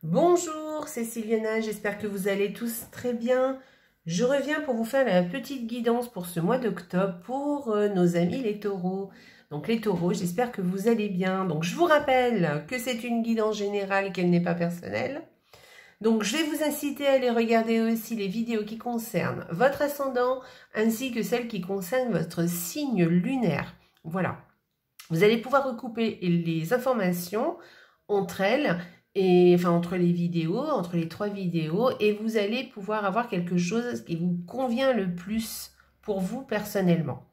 Bonjour, c'est Sylviana, j'espère que vous allez tous très bien. Je reviens pour vous faire la petite guidance pour ce mois d'octobre pour nos amis les taureaux. Donc les taureaux, j'espère que vous allez bien. Donc je vous rappelle que c'est une guidance générale, qu'elle n'est pas personnelle. Donc je vais vous inciter à aller regarder aussi les vidéos qui concernent votre ascendant ainsi que celles qui concernent votre signe lunaire. Voilà. Vous allez pouvoir recouper les informations entre elles, et enfin entre les vidéos, entre les 3 vidéos, et vous allez pouvoir avoir quelque chose qui vous convient le plus pour vous personnellement.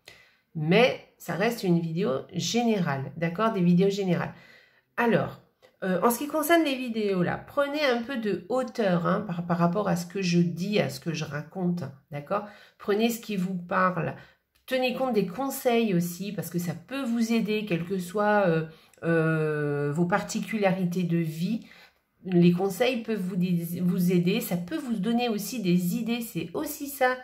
Mais ça reste une vidéo générale, d'accord? Des vidéos générales. Alors, en ce qui concerne les vidéos, là, prenez un peu de hauteur hein, par rapport à ce que je dis, à ce que je raconte, d'accord? Prenez ce qui vous parle. Tenez compte des conseils aussi, parce que ça peut vous aider, quelles que soient vos particularités de vie. Les conseils peuvent vous aider, ça peut vous donner aussi des idées. C'est aussi ça,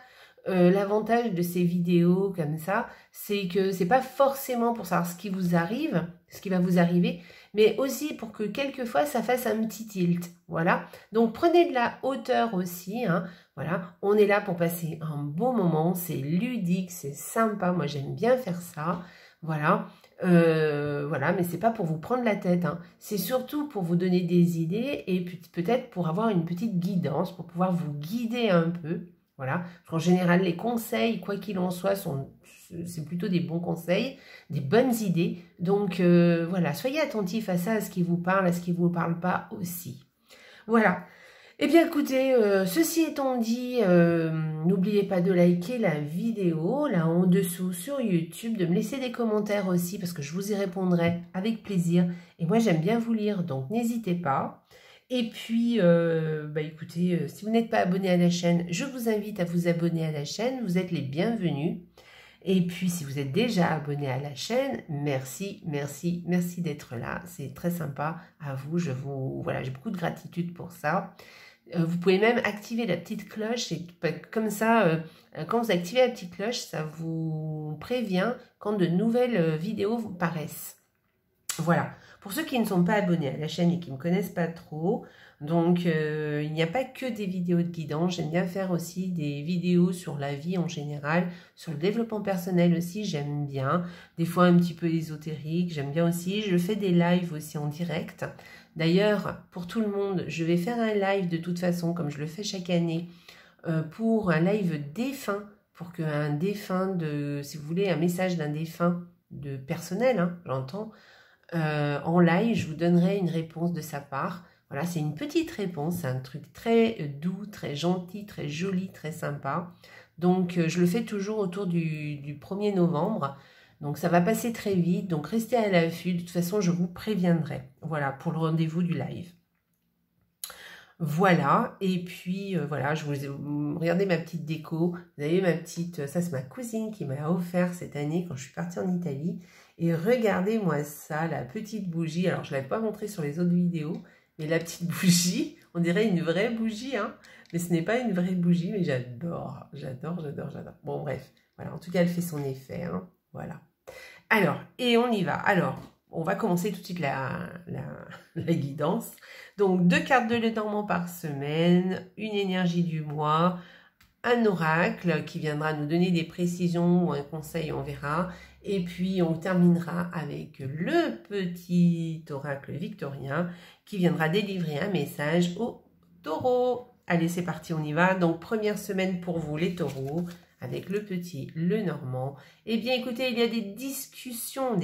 l'avantage de ces vidéos comme ça, c'est que c'est pas forcément pour savoir ce qui vous arrive, ce qui va vous arriver, mais aussi pour que quelquefois ça fasse un petit tilt. Voilà. Donc prenez de la hauteur aussi, hein. Voilà, on est là pour passer un bon moment, c'est ludique, c'est sympa, moi j'aime bien faire ça, voilà. Voilà, mais c'est pas pour vous prendre la tête, hein. C'est surtout pour vous donner des idées et peut-être pour avoir une petite guidance, pour pouvoir vous guider un peu, voilà. En général, les conseils, quoi qu'il en soit, c'est plutôt des bons conseils, des bonnes idées. Donc voilà, soyez attentifs à ça, à ce qui vous parle, à ce qui ne vous parle pas aussi. Voilà. Eh bien écoutez, ceci étant dit, n'oubliez pas de liker la vidéo là en dessous sur YouTube, de me laisser des commentaires aussi parce que je vous y répondrai avec plaisir. Et moi j'aime bien vous lire, donc n'hésitez pas. Et puis, écoutez, si vous n'êtes pas abonné à la chaîne, je vous invite à vous abonner à la chaîne, vous êtes les bienvenus. Et puis, si vous êtes déjà abonné à la chaîne, merci, merci, merci d'être là. C'est très sympa à vous. Voilà, j'ai beaucoup de gratitude pour ça. Vous pouvez même activer la petite cloche et comme ça, quand vous activez la petite cloche, ça vous prévient quand de nouvelles vidéos vous paraissent. Voilà. Pour ceux qui ne sont pas abonnés à la chaîne et qui ne me connaissent pas trop, donc il n'y a pas que des vidéos de guidance, j'aime bien faire aussi des vidéos sur la vie en général, sur le développement personnel aussi, j'aime bien, des fois un petit peu ésotérique, j'aime bien aussi, je fais des lives aussi en direct. D'ailleurs, pour tout le monde, je vais faire un live de toute façon, comme je le fais chaque année, pour un live défunt, pour qu'un défunt, si vous voulez, un message d'un défunt de personnel, hein, j'entends, en live, je vous donnerai une réponse de sa part. Voilà, c'est une petite réponse, c'est un truc très doux, très gentil, très joli, très sympa. Donc, je le fais toujours autour du 1er novembre. Donc, ça va passer très vite. Donc, restez à l'affût. De toute façon, je vous préviendrai. Voilà, pour le rendez-vous du live. Voilà, et puis voilà, regardez ma petite déco. Vous avez ma petite, ça c'est ma cousine qui m'a offert cette année quand je suis partie en Italie. Et regardez-moi ça, la petite bougie. Alors, je ne l'avais pas montré sur les autres vidéos, mais la petite bougie, on dirait une vraie bougie, hein. Mais ce n'est pas une vraie bougie, mais j'adore, j'adore, j'adore, j'adore. Bon, bref, voilà, en tout cas, elle fait son effet, hein. Voilà. Alors, et on y va. Alors, on va commencer tout de suite la guidance. Donc, 2 cartes de Lenormand par semaine, une énergie du mois, un oracle qui viendra nous donner des précisions ou un conseil, on verra. Et puis, on terminera avec le petit oracle victorien qui viendra délivrer un message aux taureaux. Allez, c'est parti, on y va. Donc, première semaine pour vous, les taureaux, avec le petit Lenormand. Eh bien, écoutez, il y a des discussions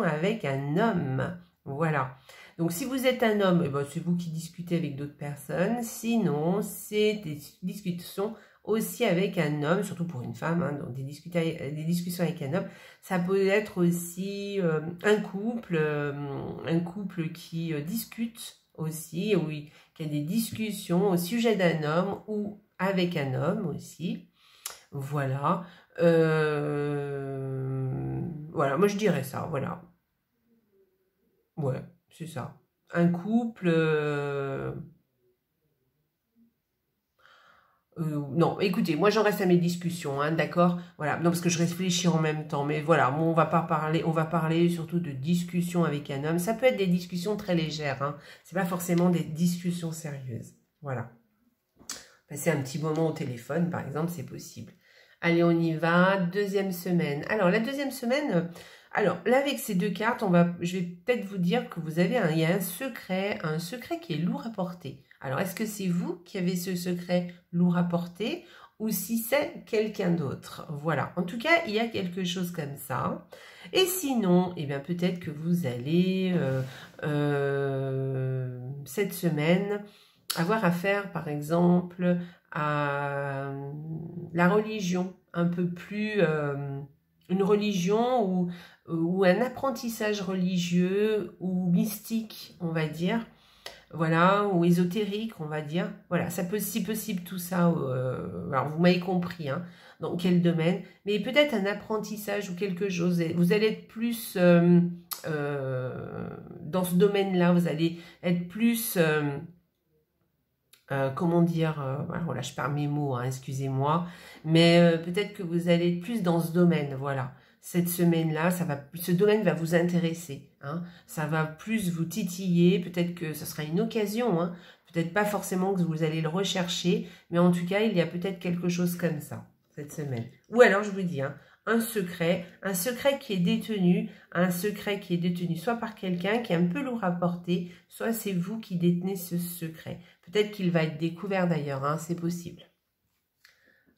avec un homme. Voilà. Donc, si vous êtes un homme, eh ben, c'est vous qui discutez avec d'autres personnes. Sinon, c'est des discussions aussi avec un homme, surtout pour une femme, hein, donc des discussions avec un homme. Ça peut être aussi un couple qui discute aussi, oui, qui a des discussions au sujet d'un homme ou avec un homme aussi. Voilà. Voilà, moi je dirais ça, voilà. Ouais, c'est ça. Un couple... Non, écoutez, moi j'en reste à mes discussions, hein, d'accord? Voilà, non parce que je réfléchis en même temps, mais voilà, bon, on va parler surtout de discussions avec un homme. Ça peut être des discussions très légères, hein. C'est pas forcément des discussions sérieuses. Voilà. Passer un petit moment au téléphone, par exemple, c'est possible. Allez, on y va. Deuxième semaine. Alors, la deuxième semaine, alors là, avec ces deux cartes, je vais peut-être vous dire que vous avez il y a un secret qui est lourd à porter. Alors, est-ce que c'est vous qui avez ce secret lourd à porter ou si c'est quelqu'un d'autre? Voilà. En tout cas, il y a quelque chose comme ça. Et sinon, eh bien, peut-être que vous allez, cette semaine, avoir affaire, par exemple, à la religion, un peu plus, une religion ou un apprentissage religieux ou mystique, on va dire, voilà, ou ésotérique, on va dire. Voilà, ça peut, si possible, tout ça, alors vous m'avez compris, hein, dans quel domaine, mais peut-être un apprentissage ou quelque chose, vous allez être plus dans ce domaine-là, vous allez être plus... comment dire, voilà, je perds mes mots, hein, excusez-moi, mais peut-être que vous allez être plus dans ce domaine, voilà. Cette semaine-là, ce domaine va vous intéresser, hein, ça va plus vous titiller, peut-être que ce sera une occasion, hein, peut-être pas forcément que vous allez le rechercher, mais en tout cas, il y a peut-être quelque chose comme ça, cette semaine. Ou alors, je vous dis, hein, un secret qui est détenu soit par quelqu'un qui est un peu lourd à porter, soit c'est vous qui détenez ce secret. Peut-être qu'il va être découvert d'ailleurs, hein, c'est possible.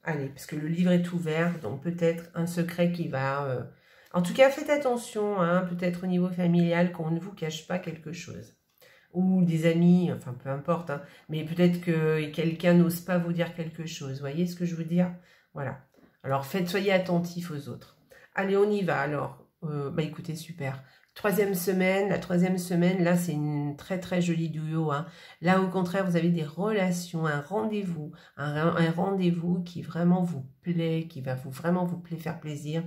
Allez, parce que le livre est ouvert, donc peut-être un secret qui va... En tout cas, faites attention, hein, peut-être au niveau familial, qu'on ne vous cache pas quelque chose. Ou des amis, enfin peu importe, hein, mais peut-être que quelqu'un n'ose pas vous dire quelque chose. Vous voyez ce que je veux dire? Voilà. Alors, soyez attentifs aux autres. Allez, on y va. Alors, écoutez, super. La troisième semaine, là, c'est une très, très jolie duo. Hein. Là, au contraire, vous avez des relations, un rendez-vous qui vraiment vous plaît, qui va vraiment vous faire plaisir.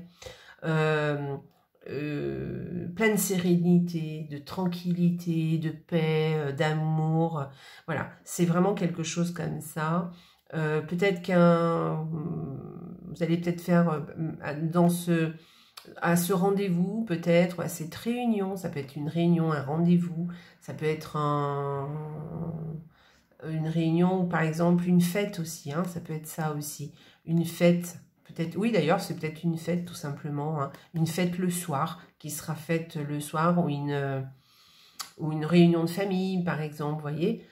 Plein de sérénité, de tranquillité, de paix, d'amour. Voilà, c'est vraiment quelque chose comme ça. Peut-être vous allez peut-être faire à ce rendez-vous, peut-être, à cette réunion, ça peut être une réunion, un rendez-vous, ça peut être une réunion ou par exemple une fête aussi, hein, ça peut être ça aussi, une fête, peut-être, oui d'ailleurs c'est peut-être une fête tout simplement, hein, une fête le soir, qui sera faite le soir ou une réunion de famille par exemple, vous voyez,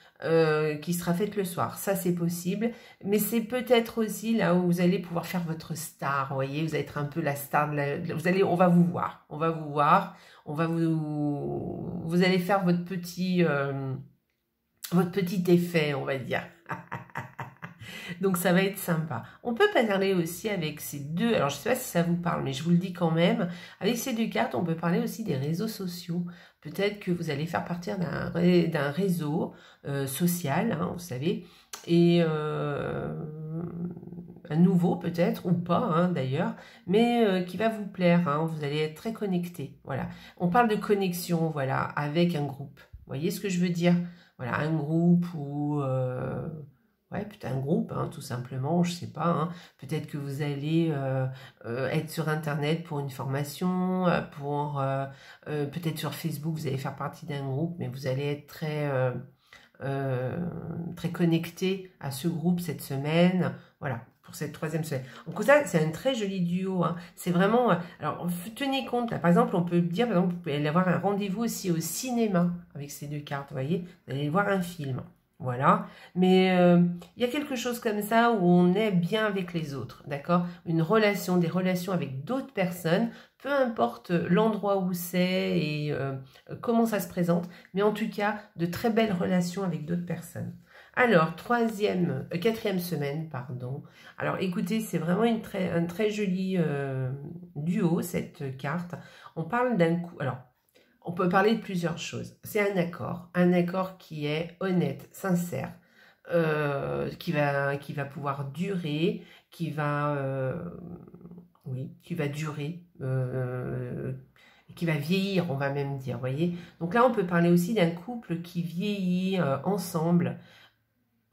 qui sera faite le soir. Ça, c'est possible. Mais c'est peut-être aussi là où vous allez pouvoir faire votre star. Vous voyez, vous allez être un peu la star. On va vous voir. On va vous voir. Vous allez faire votre petit effet, on va dire. Donc, ça va être sympa. On peut parler aussi avec ces deux... Alors, je ne sais pas si ça vous parle, mais je vous le dis quand même. Avec ces deux cartes, on peut parler aussi des réseaux sociaux. Peut-être que vous allez faire partir d'un réseau social, hein, vous savez, et un nouveau peut-être, ou pas hein, d'ailleurs, mais qui va vous plaire. Hein, vous allez être très connecté. Voilà. On parle de connexion, voilà, avec un groupe. Vous voyez ce que je veux dire? Voilà, un groupe ou... ouais, peut-être un groupe, hein, tout simplement, je sais pas. Hein. Peut-être que vous allez être sur Internet pour une formation, peut-être sur Facebook, vous allez faire partie d'un groupe, mais vous allez être très connecté à ce groupe cette semaine. Voilà, pour cette troisième semaine. Donc ça, c'est un très joli duo. Hein. C'est vraiment... alors, tenez compte, là, par exemple, on peut dire, par exemple, vous pouvez aller avoir un rendez-vous aussi au cinéma avec ces deux cartes, vous voyez. Vous allez voir un film. Voilà, mais il y a quelque chose comme ça où on est bien avec les autres, d'accord? Des relations avec d'autres personnes, peu importe l'endroit où c'est et comment ça se présente, mais en tout cas, de très belles relations avec d'autres personnes. Alors, quatrième semaine, pardon. Alors, écoutez, c'est vraiment un très joli duo, cette carte. On parle d'un coup... Alors, on peut parler de plusieurs choses. C'est un accord qui est honnête, sincère, qui va pouvoir durer, qui va durer, qui va vieillir, on va même dire, voyez. Donc là, on peut parler aussi d'un couple qui vieillit ensemble.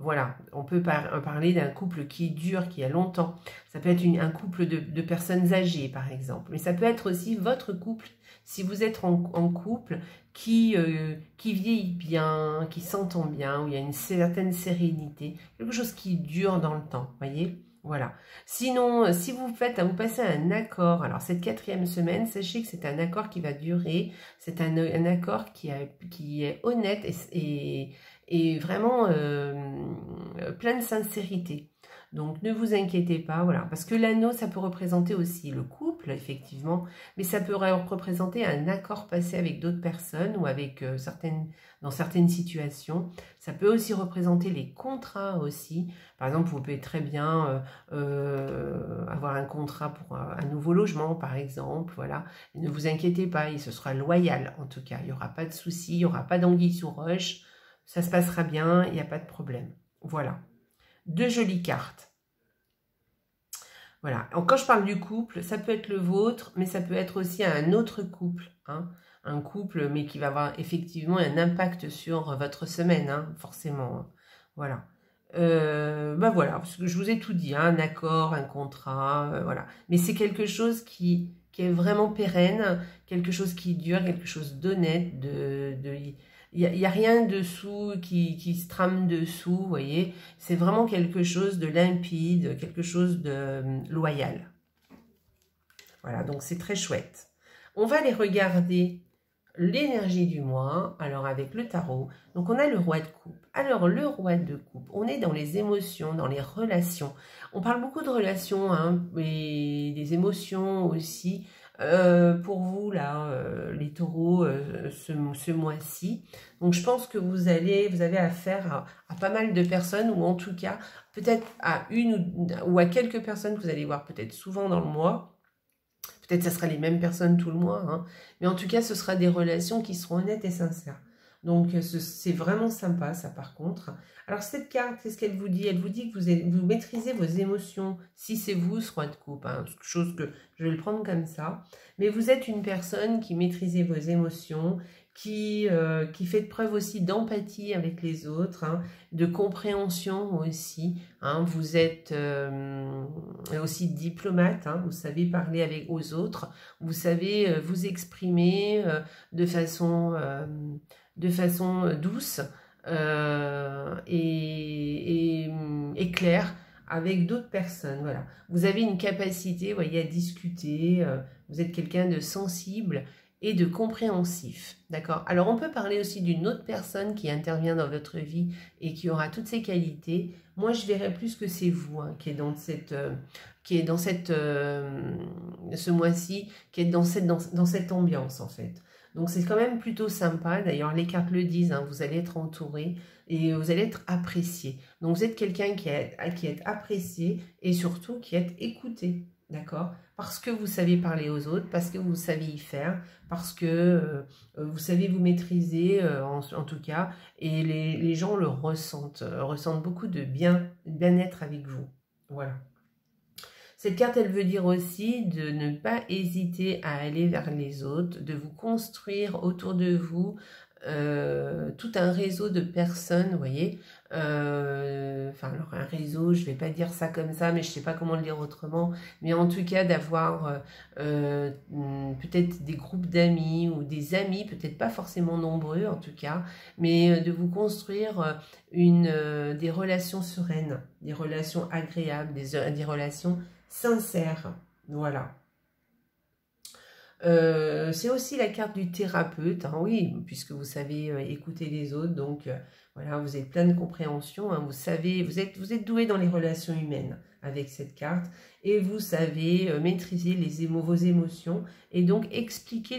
Voilà, on peut parler d'un couple qui dure, qui a longtemps. Ça peut être un couple de personnes âgées, par exemple. Mais ça peut être aussi votre couple, si vous êtes en couple, qui vieillit bien, qui s'entend bien, où il y a une certaine sérénité, quelque chose qui dure dans le temps, voyez ? Voilà. Sinon, si vous passez un accord, alors cette 4e semaine, sachez que c'est un accord qui va durer, c'est un accord qui est honnête et vraiment plein de sincérité. Donc ne vous inquiétez pas, voilà, parce que l'anneau, ça peut représenter aussi le couple, effectivement, mais ça peut représenter un accord passé avec d'autres personnes ou avec dans certaines situations. Ça peut aussi représenter les contrats aussi. Par exemple, vous pouvez très bien avoir un contrat pour un nouveau logement, par exemple, voilà. Et ne vous inquiétez pas, ce sera loyal, en tout cas. Il n'y aura pas de soucis, il n'y aura pas d'anguille sous roche. Ça se passera bien, il n'y a pas de problème. Voilà. 2 jolies cartes. Voilà. Alors, quand je parle du couple, ça peut être le vôtre, mais ça peut être aussi un autre couple. Hein. Un couple, mais qui va avoir effectivement un impact sur votre semaine, hein, forcément. Hein. Voilà. Ben voilà, parce que je vous ai tout dit, hein, un accord, un contrat, voilà. Mais c'est quelque chose qui est vraiment pérenne, quelque chose qui dure, quelque chose d'honnête, il n'y a rien dessous qui se trame dessous, vous voyez. C'est vraiment quelque chose de limpide, quelque chose de loyal. Voilà, donc c'est très chouette. On va aller regarder l'énergie du mois, alors avec le tarot. Donc on a le roi de coupe. Alors le roi de coupe, on est dans les émotions, dans les relations. On parle beaucoup de relations, hein, et des émotions aussi. Pour vous, là, les taureaux, ce mois-ci. Donc, je pense que vous avez affaire à pas mal de personnes, ou en tout cas, peut-être à une ou à quelques personnes que vous allez voir peut-être souvent dans le mois. Peut-être que ce sera les mêmes personnes tout le mois, hein. Mais en tout cas, ce sera des relations qui seront honnêtes et sincères. Donc, c'est vraiment sympa, ça, par contre. Alors, cette carte, qu'est-ce qu'elle vous dit? Elle vous dit que vous maîtrisez vos émotions, si c'est vous, ce roi de coupe, hein, chose que je vais le prendre comme ça. Mais vous êtes une personne qui maîtrisez vos émotions, qui fait preuve aussi d'empathie avec les autres, hein, de compréhension aussi. Hein, vous êtes aussi diplomate, hein, vous savez parler aux autres, vous savez vous exprimer de façon douce et claire avec d'autres personnes. Voilà. Vous avez une capacité, voyez, à discuter, vous êtes quelqu'un de sensible et de compréhensif. D'accord? Alors, on peut parler aussi d'une autre personne qui intervient dans votre vie et qui aura toutes ces qualités. Moi, je verrais plus que c'est vous, hein, qui est dans ce mois-ci, qui est dans cette ambiance, en fait. Donc, c'est quand même plutôt sympa. D'ailleurs, les cartes le disent, hein, vous allez être entouré et vous allez être apprécié. Donc, vous êtes quelqu'un qui est apprécié et surtout qui est écouté. D'accord? Parce que vous savez parler aux autres, parce que vous savez y faire, parce que vous savez vous maîtriser, en tout cas, et les gens le ressentent beaucoup de bien-être avec vous. Voilà. Cette carte, elle veut dire aussi de ne pas hésiter à aller vers les autres, de vous construire autour de vous tout un réseau de personnes, vous voyez. Enfin, alors un réseau, je ne vais pas dire ça comme ça, mais je ne sais pas comment le dire autrement. Mais en tout cas, d'avoir peut-être des groupes d'amis ou des amis, peut-être pas forcément nombreux en tout cas, mais de vous construire des relations sereines, des relations agréables, des relations sincères. Voilà. C'est aussi la carte du thérapeute, hein, oui, puisque vous savez écouter les autres, donc voilà, vous êtes plein de compréhension, hein, vous savez, vous êtes doué dans les relations humaines avec cette carte, et vous savez maîtriser vos émotions, et donc expliquer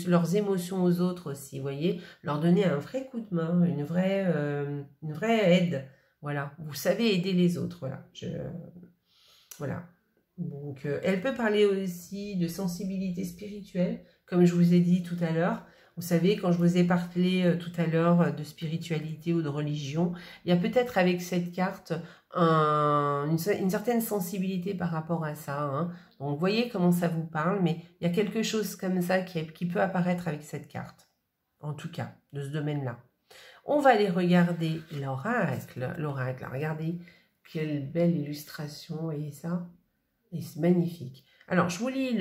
leurs émotions aux autres aussi, vous voyez, leur donner un vrai coup de main, une vraie aide, voilà, vous savez aider les autres, voilà, voilà. Donc, elle peut parler aussi de sensibilité spirituelle, comme je vous ai dit tout à l'heure. Vous savez, quand je vous ai parlé tout à l'heure de spiritualité ou de religion, il y a peut-être avec cette carte une certaine sensibilité par rapport à ça. Hein. Donc, vous voyez comment ça vous parle, mais il y a quelque chose comme ça qui peut apparaître avec cette carte. En tout cas, de ce domaine-là. On va aller regarder l'oracle. L'oracle, regardez quelle belle illustration, et ça, et c'est magnifique. Alors, je vous lis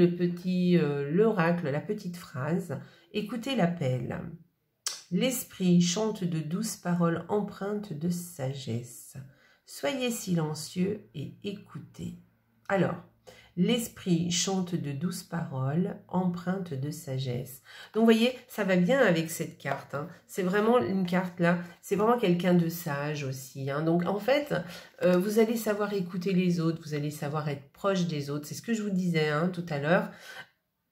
l'oracle, la petite phrase. Écoutez l'appel. L'esprit chante de douces paroles empreintes de sagesse. Soyez silencieux et écoutez. Alors, l'esprit chante de douces paroles empreintes de sagesse. Donc, vous voyez, ça va bien avec cette carte. Hein. C'est vraiment une carte là, c'est vraiment quelqu'un de sage aussi. Hein. Donc, en fait, vous allez savoir écouter les autres, vous allez savoir être proche des autres. C'est ce que je vous disais hein, tout à l'heure.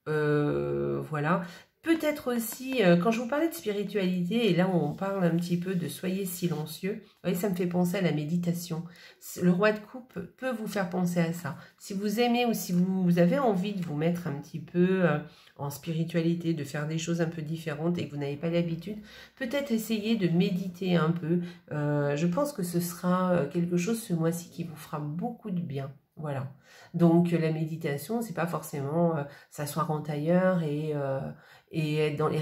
Voilà. Peut-être aussi, quand je vous parlais de spiritualité, et là on parle un petit peu de soyez silencieux, vous voyez, ça me fait penser à la méditation. Le roi de coupe peut vous faire penser à ça. Si vous aimez ou si vous avez envie de vous mettre un petit peu en spiritualité, de faire des choses un peu différentes et que vous n'avez pas l'habitude, peut-être essayer de méditer un peu. Je pense que ce sera quelque chose ce mois-ci qui vous fera beaucoup de bien. Voilà. Donc la méditation, c'est pas forcément s'asseoir en tailleur et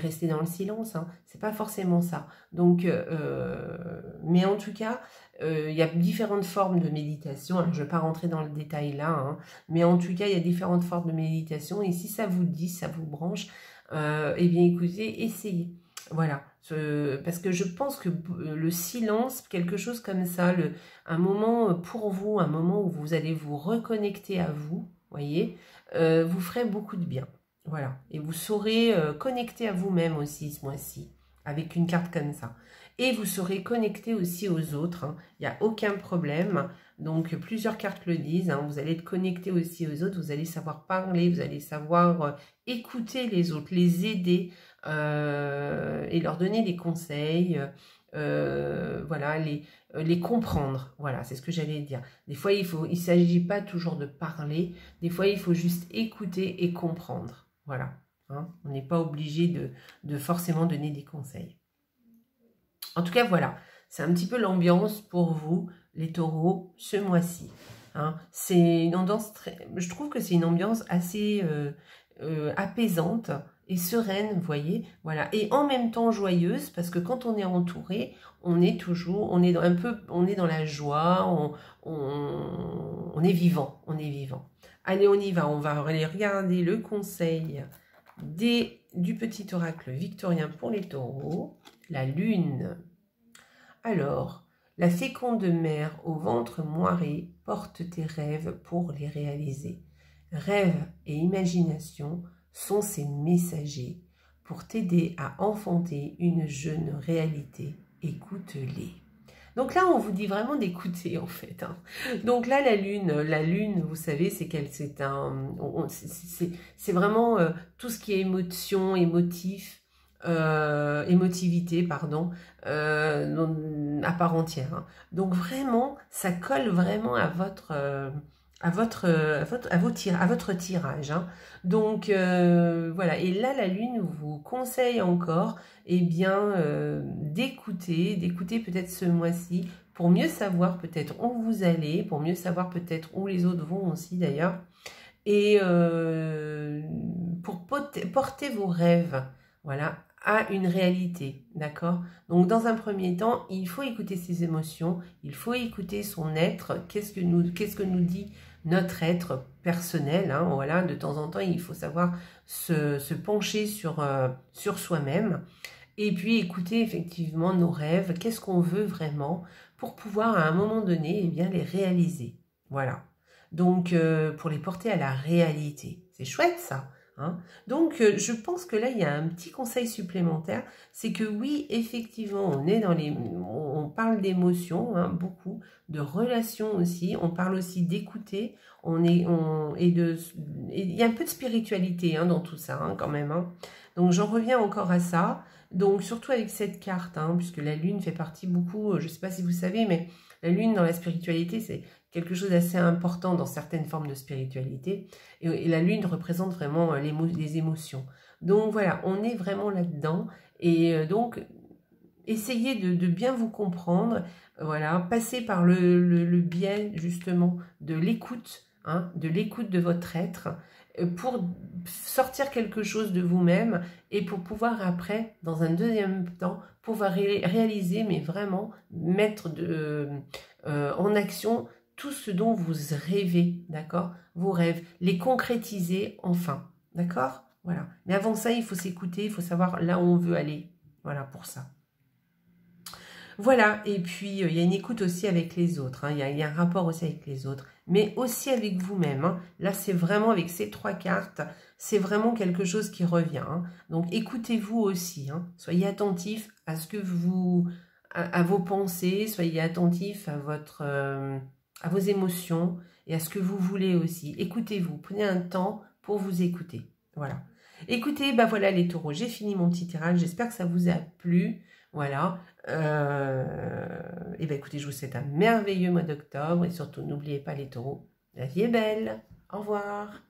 rester dans le silence. Hein. C'est pas forcément ça. Donc, mais en tout cas, il y a différentes formes de méditation. Alors, je ne vais pas rentrer dans le détail là, hein, mais en tout cas, il y a différentes formes de méditation. Et si ça vous dit, ça vous branche, eh bien, écoutez, essayez. Voilà, parce que je pense que le silence, quelque chose comme ça, un moment pour vous, un moment où vous allez vous reconnecter à vous, voyez, vous ferez beaucoup de bien. Voilà, et vous saurez connecter à vous-même aussi ce mois-ci, avec une carte comme ça. Et vous saurez connecter aussi aux autres, hein. Il n'y a aucun problème. Donc, plusieurs cartes le disent, hein. Vous allez être connecté aussi aux autres, vous allez savoir parler, vous allez savoir écouter les autres, les aider et leur donner des conseils, voilà, les comprendre. Voilà, c'est ce que j'allais dire. Des fois, il ne s'agit pas toujours de parler, des fois, il faut juste écouter et comprendre. Voilà, hein. On n'est pas obligé de forcément donner des conseils. En tout cas, voilà, c'est un petit peu l'ambiance pour vous, les taureaux, ce mois-ci. Hein. C'est une ambiance je trouve que c'est une ambiance assez apaisante et sereine, vous voyez, voilà, et en même temps joyeuse, parce que quand on est entouré, on est dans la joie, on est vivant, Allez, on y va, on va aller regarder le conseil du petit oracle victorien pour les taureaux, la lune. Alors, la féconde mère au ventre moiré porte tes rêves pour les réaliser. Rêve et imagination sont ses messagers pour t'aider à enfanter une jeune réalité. Écoute-les. Donc là, on vous dit vraiment d'écouter en fait. Hein. Donc là, la lune, vous savez, c'est vraiment tout ce qui est émotion, émotivité, pardon, à part entière. Hein. Donc vraiment, ça colle vraiment à votre tirage. Hein. Donc voilà, et là la lune vous conseille encore d'écouter peut-être ce mois-ci pour mieux savoir peut-être où vous allez, pour mieux savoir peut-être où les autres vont aussi d'ailleurs, et pour porter vos rêves, voilà, à une réalité, d'accord? Donc dans un premier temps, il faut écouter ses émotions, il faut écouter son être, qu'est-ce que nous dit notre être personnel, hein, voilà, de temps en temps, il faut savoir se pencher sur soi-même, et puis écouter effectivement nos rêves, qu'est-ce qu'on veut vraiment, pour pouvoir à un moment donné, les réaliser, voilà. Donc, pour les porter à la réalité, c'est chouette ça. Hein. Donc, je pense que là, il y a un petit conseil supplémentaire, c'est que oui, effectivement, on parle d'émotions, hein, beaucoup, de relations aussi, on parle aussi d'écouter, il y a un peu de spiritualité hein, dans tout ça, hein, quand même. Hein. Donc, j'en reviens encore à ça, donc surtout avec cette carte, hein, puisque la lune fait partie beaucoup, je ne sais pas si vous savez, mais la lune dans la spiritualité, c'est quelque chose d'assez important dans certaines formes de spiritualité. Et la lune représente vraiment les émotions. Donc voilà, on est vraiment là-dedans. Et donc, essayez de bien vous comprendre. Voilà, passez par le biais justement de l'écoute, hein, de l'écoute de votre être. pour sortir quelque chose de vous-même et pour pouvoir après, dans un deuxième temps, pouvoir réaliser, mais vraiment mettre en action tout ce dont vous rêvez, d'accord? Vos rêves, les concrétiser enfin, d'accord? Voilà. Mais avant ça, il faut s'écouter, il faut savoir là où on veut aller. Voilà pour ça. Voilà, et puis il y a une écoute aussi avec les autres, hein. Il y a un rapport aussi avec les autres, mais aussi avec vous-même, hein. Là, c'est vraiment avec ces 3 cartes, c'est vraiment quelque chose qui revient, hein. Donc, écoutez-vous aussi, hein. Soyez attentif à ce que à vos pensées, soyez attentif à vos émotions et à ce que vous voulez aussi. Écoutez-vous, prenez un temps pour vous écouter. Voilà. Écoutez, bah voilà les taureaux, j'ai fini mon petit tirage, j'espère que ça vous a plu. Voilà. Et bien écoutez, je vous souhaite un merveilleux mois d'octobre et surtout n'oubliez pas les taureaux, la vie est belle. Au revoir.